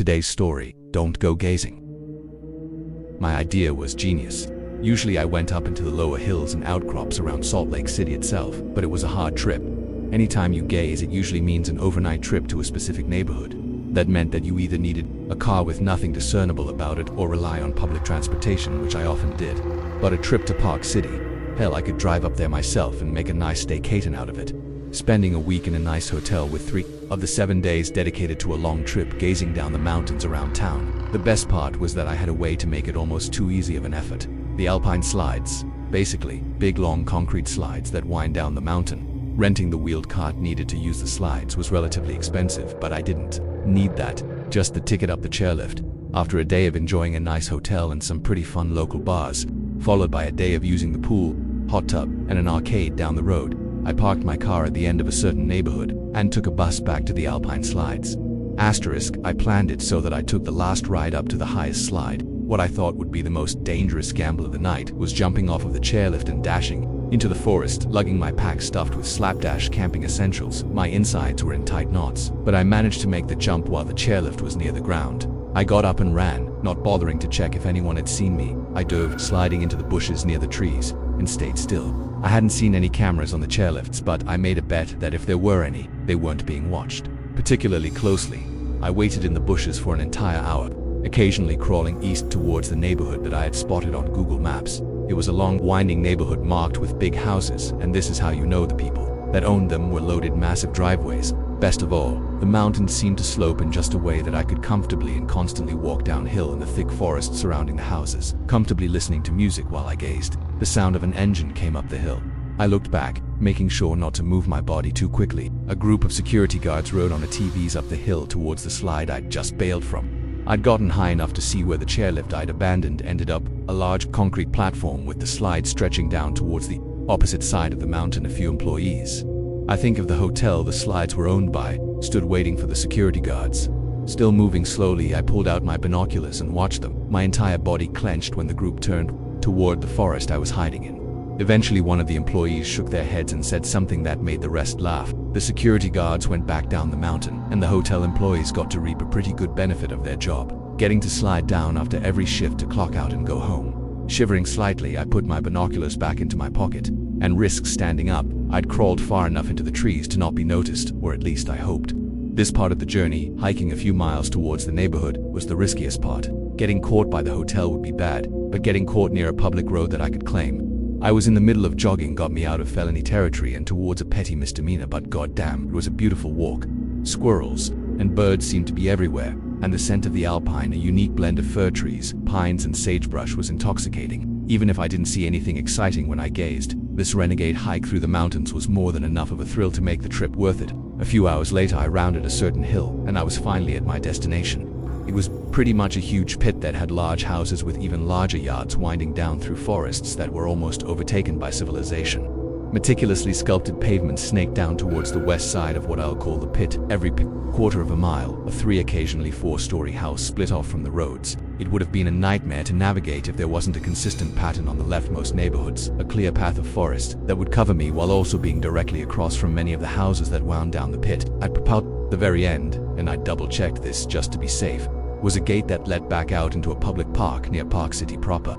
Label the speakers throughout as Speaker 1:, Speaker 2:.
Speaker 1: Today's story, don't go gazing. My idea was genius. Usually I went up into the lower hills and outcrops around Salt Lake City itself, but it was a hard trip. Anytime you gaze, it usually means an overnight trip to a specific neighborhood. That meant that you either needed a car with nothing discernible about it or rely on public transportation, which I often did. But a trip to Park City, hell, I could drive up there myself and make a nice staycation out of it. Spending a week in a nice hotel with 3 of the 7 days dedicated to a long trip gazing down the mountains around town. The best part was that I had a way to make it almost too easy of an effort. The Alpine slides, basically, big long concrete slides that wind down the mountain. Renting the wheeled cart needed to use the slides was relatively expensive, but I didn't need that, just the ticket up the chairlift. After a day of enjoying a nice hotel and some pretty fun local bars, followed by a day of using the pool, hot tub, and an arcade down the road, I parked my car at the end of a certain neighborhood and took a bus back to the Alpine slides. Asterisk, I planned it so that I took the last ride up to the highest slide. What I thought would be the most dangerous gamble of the night was jumping off of the chairlift and dashing into the forest, lugging my pack stuffed with slapdash camping essentials. My insides were in tight knots, but I managed to make the jump while the chairlift was near the ground. I got up and ran, not bothering to check if anyone had seen me. I dove, sliding into the bushes near the trees, and stayed still. I hadn't seen any cameras on the chairlifts, but I made a bet that if there were any, they weren't being watched particularly closely. I waited in the bushes for an entire hour, occasionally crawling east towards the neighborhood that I had spotted on Google Maps. It was a long, winding neighborhood marked with big houses, and this is how you know the people that owned them were loaded massive driveways. Best of all, the mountains seemed to slope in just a way that I could comfortably and constantly walk downhill in the thick forest surrounding the houses, comfortably listening to music while I gazed. The sound of an engine came up the hill. I looked back, making sure not to move my body too quickly. A group of security guards rode on ATVs up the hill towards the slide I'd just bailed from. I'd gotten high enough to see where the chairlift I'd abandoned ended up, a large concrete platform with the slide stretching down towards the opposite side of the mountain. A few employees, I think of the hotel the slides were owned by, stood waiting for the security guards. Still moving slowly, I pulled out my binoculars and watched them. My entire body clenched when the group turned toward the forest I was hiding in. Eventually, one of the employees shook their heads and said something that made the rest laugh. The security guards went back down the mountain, and the hotel employees got to reap a pretty good benefit of their job, getting to slide down after every shift to clock out and go home. Shivering slightly, I put my binoculars back into my pocket and risked standing up. I'd crawled far enough into the trees to not be noticed, or at least I hoped. This part of the journey, hiking a few miles towards the neighborhood, was the riskiest part. Getting caught by the hotel would be bad, but getting caught near a public road that I could claim I was in the middle of jogging got me out of felony territory and towards a petty misdemeanor, but goddamn, it was a beautiful walk. Squirrels and birds seemed to be everywhere, and the scent of the alpine, a unique blend of fir trees, pines and sagebrush, was intoxicating. Even if I didn't see anything exciting when I gazed, this renegade hike through the mountains was more than enough of a thrill to make the trip worth it. A few hours later, I rounded a certain hill, and I was finally at my destination. It was pretty much a huge pit that had large houses with even larger yards winding down through forests that were almost overtaken by civilization. Meticulously sculpted pavements snaked down towards the west side of what I'll call the pit. Every quarter of a mile, a 3, occasionally 4-story house split off from the roads. It would have been a nightmare to navigate if there wasn't a consistent pattern on the leftmost neighborhoods, a clear path of forest that would cover me while also being directly across from many of the houses that wound down the pit. I'd propelled the very end, and I double-checked this just to be safe, was a gate that led back out into a public park near Park City proper.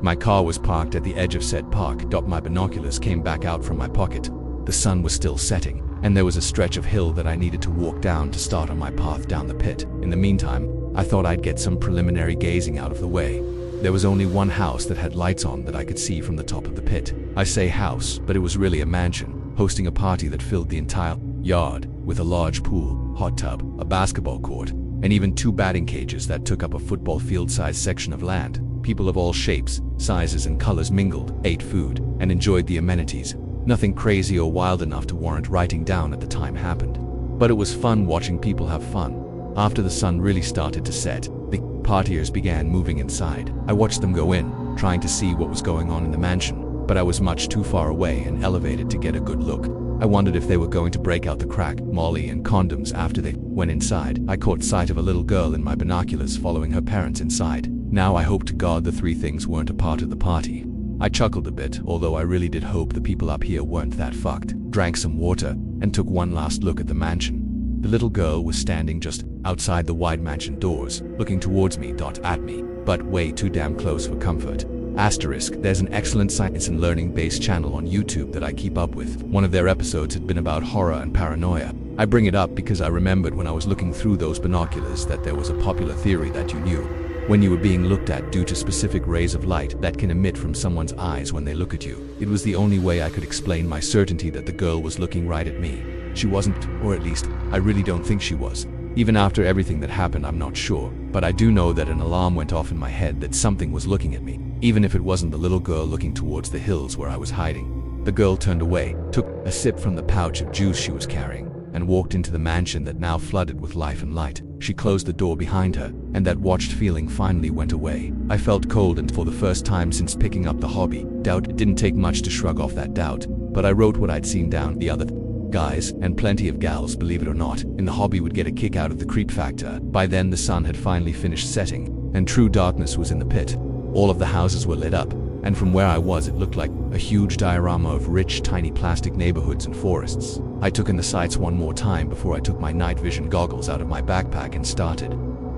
Speaker 1: My car was parked at the edge of said park. My binoculars came back out from my pocket. The sun was still setting, and there was a stretch of hill that I needed to walk down to start on my path down the pit. In the meantime, I thought I'd get some preliminary gazing out of the way. There was only one house that had lights on that I could see from the top of the pit. I say house, but it was really a mansion, hosting a party that filled the entire yard, with a large pool, hot tub, a basketball court, and even 2 batting cages that took up a football field-sized section of land. People of all shapes, sizes, and colors mingled, ate food, and enjoyed the amenities. Nothing crazy or wild enough to warrant writing down at the time happened. But it was fun watching people have fun. After the sun really started to set, the partiers began moving inside. I watched them go in, trying to see what was going on in the mansion, but I was much too far away and elevated to get a good look. I wondered if they were going to break out the crack, Molly, and condoms after they went inside. I caught sight of a little girl in my binoculars following her parents inside. Now I hope to God the 3 things weren't a part of the party. I chuckled a bit, although I really did hope the people up here weren't that fucked. Drank some water, and took one last look at the mansion. The little girl was standing just outside the wide mansion doors, looking towards me, at me, but way too damn close for comfort. Asterisk, there's an excellent science and learning-based channel on YouTube that I keep up with. One of their episodes had been about horror and paranoia. I bring it up because I remembered when I was looking through those binoculars that there was a popular theory that you knew when you were being looked at due to specific rays of light that can emit from someone's eyes when they look at you. It was the only way I could explain my certainty that the girl was looking right at me. She wasn't, or at least, I really don't think she was. Even after everything that happened, I'm not sure, but I do know that an alarm went off in my head that something was looking at me, even if it wasn't the little girl looking towards the hills where I was hiding. The girl turned away, took a sip from the pouch of juice she was carrying, and walked into the mansion that now flooded with life and light. She closed the door behind her, and that watched feeling finally went away. I felt cold, and for the first time since picking up the hobby, it didn't take much to shrug off that doubt, but I wrote what I'd seen down. The other guys, and plenty of gals, believe it or not, in the hobby would get a kick out of the creep factor. By then the sun had finally finished setting, and true darkness was in the pit. All of the houses were lit up, and from where I was it looked like a huge diorama of rich, tiny plastic neighborhoods and forests. I took in the sights one more time before I took my night vision goggles out of my backpack and started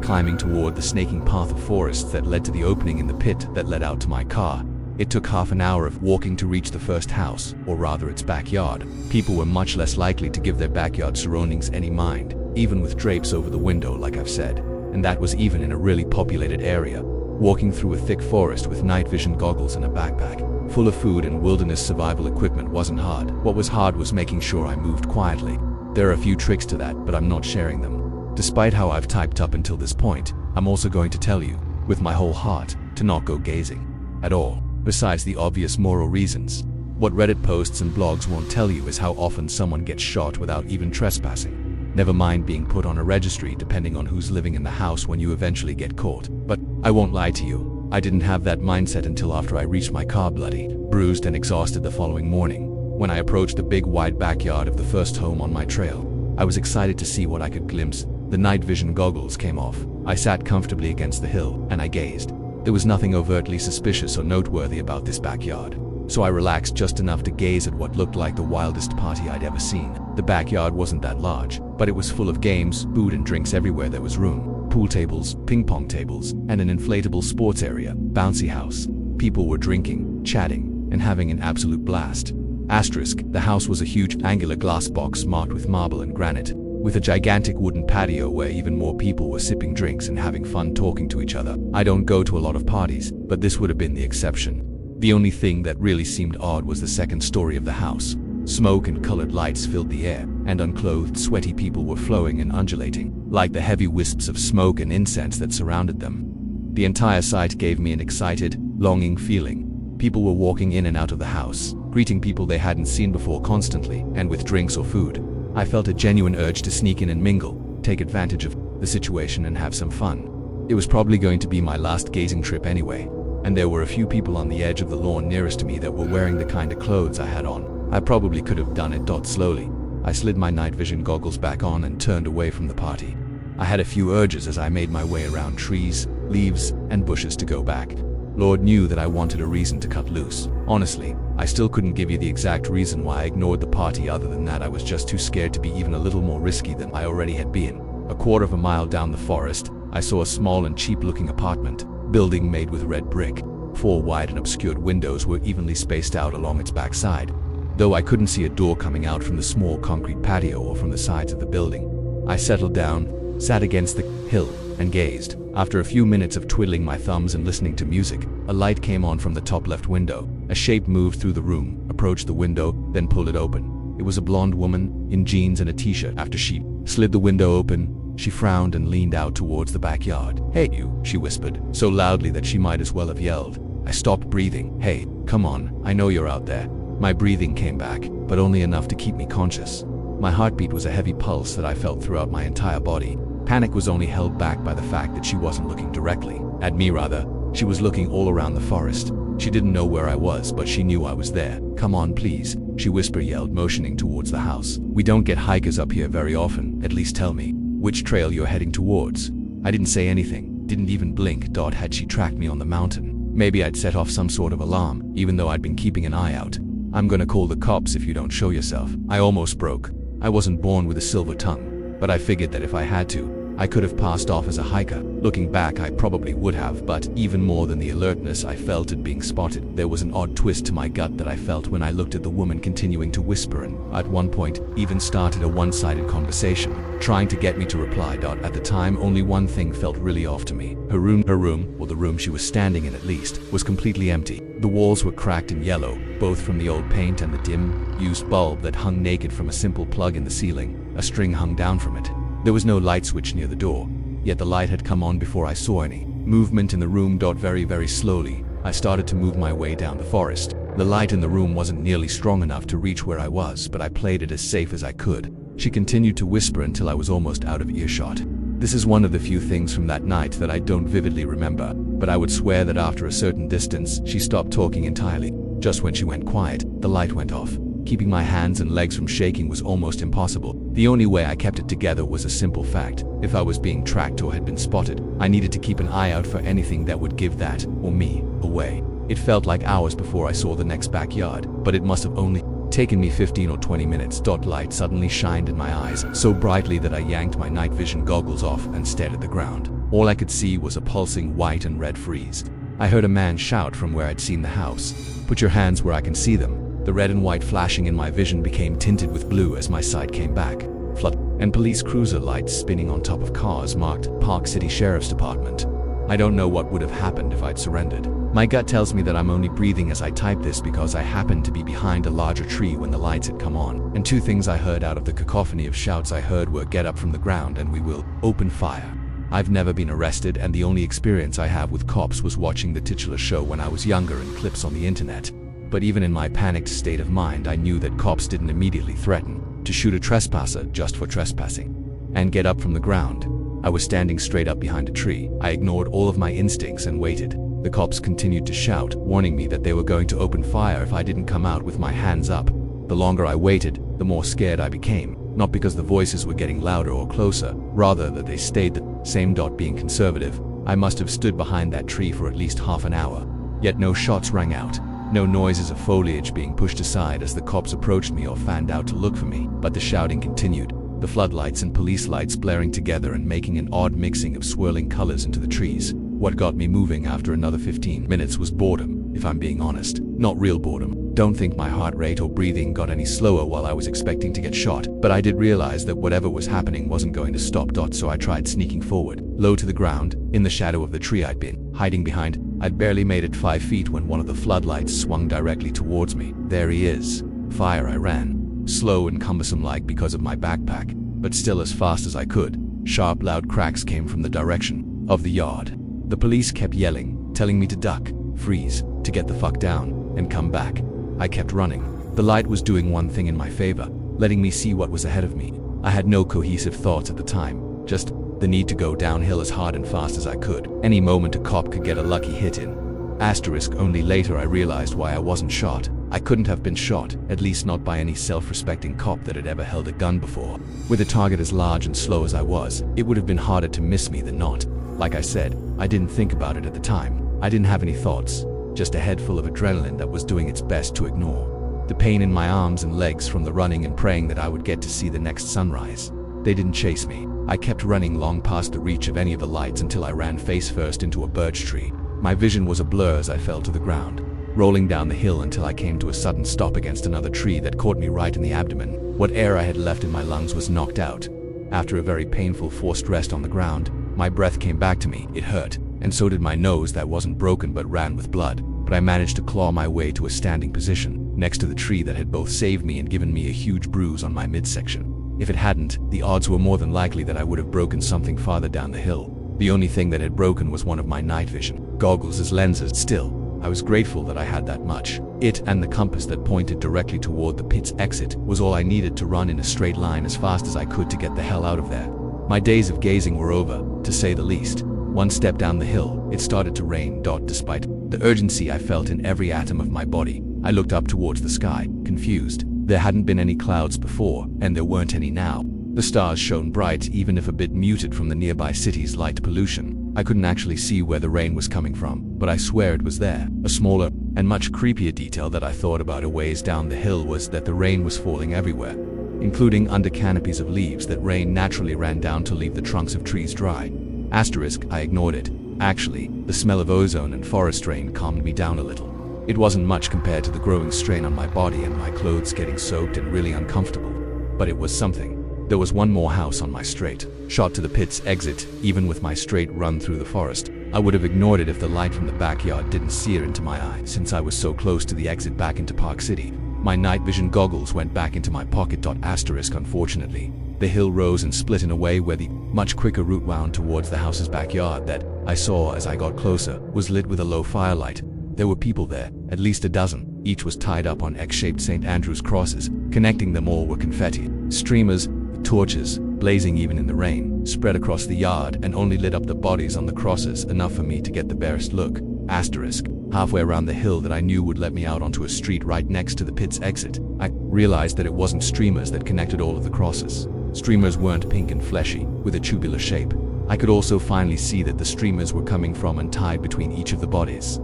Speaker 1: climbing toward the snaking path of forests that led to the opening in the pit that led out to my car. It took half an hour of walking to reach the first house, or rather its backyard. People were much less likely to give their backyard surroundings any mind, even with drapes over the window like I've said, and that was even in a really populated area. Walking through a thick forest with night vision goggles and a backpack full of food and wilderness survival equipment wasn't hard. What was hard was making sure I moved quietly. There are a few tricks to that, but I'm not sharing them. Despite how I've typed up until this point, I'm also going to tell you, with my whole heart, to not go gazing at all. Besides the obvious moral reasons, what Reddit posts and blogs won't tell you is how often someone gets shot without even trespassing. Never mind being put on a registry depending on who's living in the house when you eventually get caught. But I won't lie to you, I didn't have that mindset until after I reached my car bloody, bruised and exhausted the following morning. When I approached the big wide backyard of the first home on my trail, I was excited to see what I could glimpse. The night vision goggles came off. I sat comfortably against the hill, and I gazed. There was nothing overtly suspicious or noteworthy about this backyard, so I relaxed just enough to gaze at what looked like the wildest party I'd ever seen. The backyard wasn't that large, but it was full of games, food and drinks everywhere there was room. Pool tables, ping pong tables, and an inflatable sports area, bouncy house. People were drinking, chatting, and having an absolute blast. Asterisk, the house was a huge angular glass box marked with marble and granite, with a gigantic wooden patio where even more people were sipping drinks and having fun talking to each other. I don't go to a lot of parties, but this would have been the exception. The only thing that really seemed odd was the second story of the house. Smoke and colored lights filled the air, and unclothed, sweaty people were flowing and undulating, like the heavy wisps of smoke and incense that surrounded them. The entire sight gave me an excited, longing feeling. People were walking in and out of the house, greeting people they hadn't seen before constantly, and with drinks or food. I felt a genuine urge to sneak in and mingle, take advantage of the situation and have some fun. It was probably going to be my last gazing trip anyway, and there were a few people on the edge of the lawn nearest to me that were wearing the kind of clothes I had on. I probably could have done it. Slowly, I slid my night vision goggles back on and turned away from the party. I had a few urges as I made my way around trees, leaves, and bushes to go back. Lord knew that I wanted a reason to cut loose. Honestly, I still couldn't give you the exact reason why I ignored the party other than that I was just too scared to be even a little more risky than I already had been. A quarter of a mile down the forest, I saw a small and cheap-looking apartment building made with red brick. 4 wide and obscured windows were evenly spaced out along its backside, though I couldn't see a door coming out from the small concrete patio or from the sides of the building. I settled down, sat against the hill, and gazed. After a few minutes of twiddling my thumbs and listening to music, a light came on from the top left window. A shape moved through the room, approached the window, then pulled it open. It was a blonde woman, in jeans and a t-shirt. After she slid the window open, she frowned and leaned out towards the backyard. "Hey, you," she whispered, so loudly that she might as well have yelled. I stopped breathing. "Hey, come on, I know you're out there." My breathing came back, but only enough to keep me conscious. My heartbeat was a heavy pulse that I felt throughout my entire body. Panic was only held back by the fact that she wasn't looking directly at me. Rather, she was looking all around the forest. She didn't know where I was, but she knew I was there. "Come on, please," she yelled, motioning towards the house. "We don't get hikers up here very often. At least tell me which trail you're heading towards." I didn't say anything, didn't even blink. Had she tracked me on the mountain, maybe I'd set off some sort of alarm, even though I'd been keeping an eye out. "I'm gonna call the cops if you don't show yourself." I almost broke. I wasn't born with a silver tongue, but I figured that if I had to, I could have passed off as a hiker. Looking back, I probably would have, but even more than the alertness I felt at being spotted, there was an odd twist to my gut that I felt when I looked at the woman continuing to whisper and, at one point, even started a one-sided conversation, trying to get me to reply. At the time, only one thing felt really off to me. Her room, or the room she was standing in at least, was completely empty. The walls were cracked and yellow, both from the old paint and the dim, used bulb that hung naked from a simple plug in the ceiling. A string hung down from it. There was no light switch near the door, yet the light had come on before I saw any movement in the room. Very, very slowly, I started to move my way down the forest. The light in the room wasn't nearly strong enough to reach where I was, but I played it as safe as I could. She continued to whisper until I was almost out of earshot. This is one of the few things from that night that I don't vividly remember, but I would swear that after a certain distance, she stopped talking entirely. Just when she went quiet, the light went off. Keeping my hands and legs from shaking was almost impossible. The only way I kept it together was a simple fact. If I was being tracked or had been spotted, I needed to keep an eye out for anything that would give that, or me, away. It felt like hours before I saw the next backyard, but it must have only taken me 15 or 20 minutes. Light suddenly shined in my eyes, so brightly that I yanked my night vision goggles off and stared at the ground. All I could see was a pulsing white and red frieze. I heard a man shout from where I'd seen the house, "Put your hands where I can see them." The red and white flashing in my vision became tinted with blue as my sight came back. Flood and police cruiser lights spinning on top of cars marked Park City Sheriff's Department. I don't know what would have happened if I'd surrendered. My gut tells me that I'm only breathing as I type this because I happened to be behind a larger tree when the lights had come on. And two things I heard out of the cacophony of shouts I heard were "Get up from the ground" and "We will open fire." I've never been arrested, and the only experience I have with cops was watching the titular show when I was younger and clips on the internet. But even in my panicked state of mind, I knew that cops didn't immediately threaten to shoot a trespasser just for trespassing. And get up from the ground. I was standing straight up behind a tree. I ignored all of my instincts and waited. The cops continued to shout, warning me that they were going to open fire if I didn't come out with my hands up. The longer I waited, the more scared I became. Not because the voices were getting louder or closer, rather that they stayed the same. Being conservative, I must have stood behind that tree for at least half an hour. Yet no shots rang out. No noises of foliage being pushed aside as the cops approached me or fanned out to look for me, but the shouting continued, the floodlights and police lights blaring together and making an odd mixing of swirling colors into the trees. What got me moving after another 15 minutes was boredom, if I'm being honest. Not real boredom. Don't think my heart rate or breathing got any slower while I was expecting to get shot, but I did realize that whatever was happening wasn't going to stop. So I tried sneaking forward, low to the ground, in the shadow of the tree I'd been hiding behind. I'd barely made it 5 feet when one of the floodlights swung directly towards me. There he is. Fire. I ran. Slow and cumbersome-like because of my backpack, but still as fast as I could. Sharp, loud cracks came from the direction of the yard. The police kept yelling, telling me to duck, freeze, to get the fuck down, and come back. I kept running. The light was doing one thing in my favor, letting me see what was ahead of me. I had no cohesive thoughts at the time, just the need to go downhill as hard and fast as I could. Any moment a cop could get a lucky hit in. Asterisk, only later I realized why I wasn't shot. I couldn't have been shot, at least not by any self-respecting cop that had ever held a gun before. With a target as large and slow as I was, it would have been harder to miss me than not. Like I said, I didn't think about it at the time. I didn't have any thoughts, just a head full of adrenaline that was doing its best to ignore. The pain in my arms and legs from the running and praying that I would get to see the next sunrise. They didn't chase me. I kept running long past the reach of any of the lights until I ran face first into a birch tree. My vision was a blur as I fell to the ground, rolling down the hill until I came to a sudden stop against another tree that caught me right in the abdomen. What air I had left in my lungs was knocked out. After a very painful forced rest on the ground, my breath came back to me. It hurt, and so did my nose that wasn't broken but ran with blood. But I managed to claw my way to a standing position, next to the tree that had both saved me and given me a huge bruise on my midsection. If it hadn't, the odds were more than likely that I would have broken something farther down the hill. The only thing that had broken was one of my night vision goggles as lenses. Still, I was grateful that I had that much. It and the compass that pointed directly toward the pit's exit was all I needed to run in a straight line as fast as I could to get the hell out of there. My days of gazing were over, to say the least. One step down the hill, it started to rain. Despite the urgency I felt in every atom of my body, I looked up towards the sky, confused. There hadn't been any clouds before, and there weren't any now. The stars shone bright, even if a bit muted from the nearby city's light pollution. I couldn't actually see where the rain was coming from, but I swear it was there. A smaller and much creepier detail that I thought about a ways down the hill was that the rain was falling everywhere. including under canopies of leaves that rain naturally ran down to leave the trunks of trees dry. Asterisk, I ignored it. Actually, the smell of ozone and forest rain calmed me down a little. It wasn't much compared to the growing strain on my body and my clothes getting soaked and really uncomfortable. But it was something. There was one more house on my straight shot to the pit's exit. Even with my straight run through the forest, I would have ignored it if the light from the backyard didn't sear into my eye. Since I was so close to the exit back into Park City, my night vision goggles went back into my pocket. Asterisk, unfortunately, the hill rose and split in a way where the much quicker route wound towards the house's backyard that I saw as I got closer was lit with a low firelight. There were people there, at least a dozen. Each was tied up on X-shaped St. Andrew's crosses. Connecting them all were confetti, streamers, torches, blazing even in the rain, spread across the yard and only lit up the bodies on the crosses enough for me to get the barest look. Asterisk, halfway around the hill that I knew would let me out onto a street right next to the pit's exit, I realized that it wasn't streamers that connected all of the crosses. Streamers weren't pink and fleshy, with a tubular shape. I could also finally see that the streamers were coming from and tied between each of the bodies.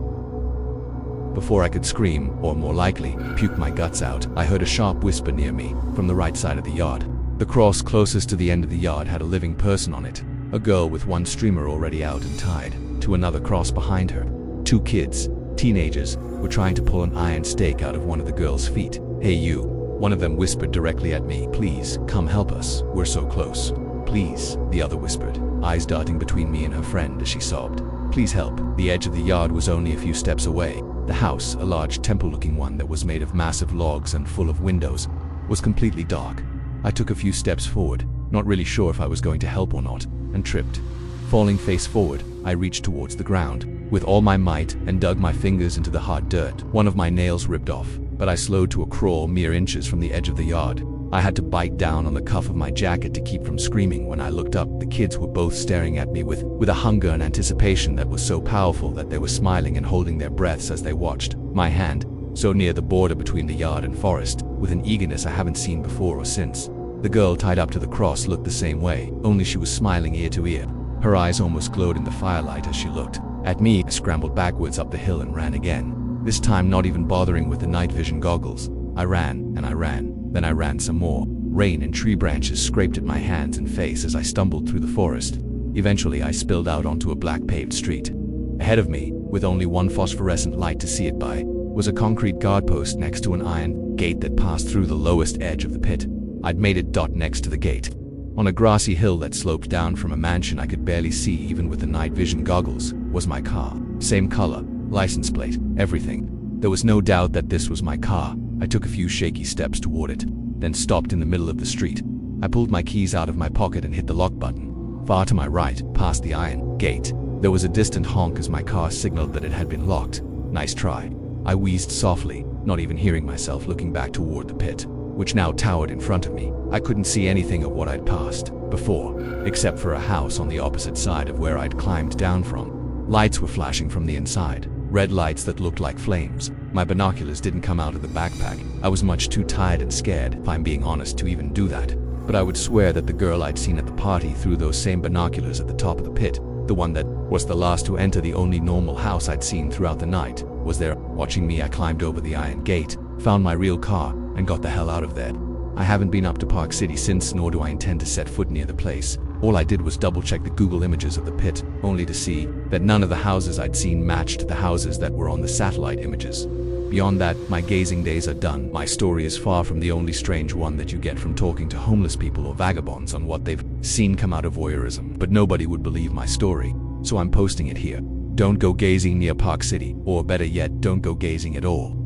Speaker 1: Before I could scream, or more likely, puke my guts out, I heard a sharp whisper near me, from the right side of the yard. The cross closest to the end of the yard had a living person on it, a girl with one streamer already out and tied to another cross behind her. Two kids, teenagers, were trying to pull an iron stake out of one of the girl's feet. "Hey you," one of them whispered directly at me. "Please, come help us, we're so close." "Please," the other whispered, eyes darting between me and her friend as she sobbed. "Please help." The edge of the yard was only a few steps away. The house, a large temple-looking one that was made of massive logs and full of windows, was completely dark. I took a few steps forward, not really sure if I was going to help or not, and tripped. Falling face forward, I reached towards the ground with all my might and dug my fingers into the hard dirt. One of my nails ripped off, but I slowed to a crawl mere inches from the edge of the yard. I had to bite down on the cuff of my jacket to keep from screaming. When I looked up, the kids were both staring at me with a hunger and anticipation that was so powerful that they were smiling and holding their breaths as they watched my hand, so near the border between the yard and forest, with an eagerness I haven't seen before or since. The girl tied up to the cross looked the same way, only she was smiling ear to ear. Her eyes almost glowed in the firelight as she looked at me. I scrambled backwards up the hill and ran again, this time not even bothering with the night vision goggles. I ran, and I ran, then I ran some more. Rain and tree branches scraped at my hands and face as I stumbled through the forest. Eventually I spilled out onto a black paved street. Ahead of me, with only one phosphorescent light to see it by, was a concrete guard post next to an iron gate that passed through the lowest edge of the pit. I'd made it next to the gate. On a grassy hill that sloped down from a mansion I could barely see even with the night vision goggles, was my car. Same color, license plate, everything. There was no doubt that this was my car. I took a few shaky steps toward it, then stopped in the middle of the street. I pulled my keys out of my pocket and hit the lock button. Far to my right, past the iron gate, there was a distant honk as my car signaled that it had been locked. Nice try. I wheezed softly, not even hearing myself, looking back toward the pit, which now towered in front of me. I couldn't see anything of what I'd passed before, except for a house on the opposite side of where I'd climbed down from. Lights were flashing from the inside, red lights that looked like flames. My binoculars didn't come out of the backpack. I was much too tired and scared, if I'm being honest, to even do that. But I would swear that the girl I'd seen at the party threw those same binoculars at the top of the pit. The one that was the last to enter the only normal house I'd seen throughout the night was there, watching me. I climbed over the iron gate, found my real car, and got the hell out of there. I haven't been up to Park City since, nor do I intend to set foot near the place. All I did was double-check the Google images of the pit, only to see that none of the houses I'd seen matched the houses that were on the satellite images. Beyond that, my gazing days are done. My story is far from the only strange one that you get from talking to homeless people or vagabonds on what they've seen come out of voyeurism. But nobody would believe my story, so I'm posting it here. Don't go gazing near Park City, or better yet, don't go gazing at all.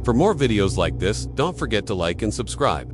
Speaker 2: For more videos like this, don't forget to like and subscribe.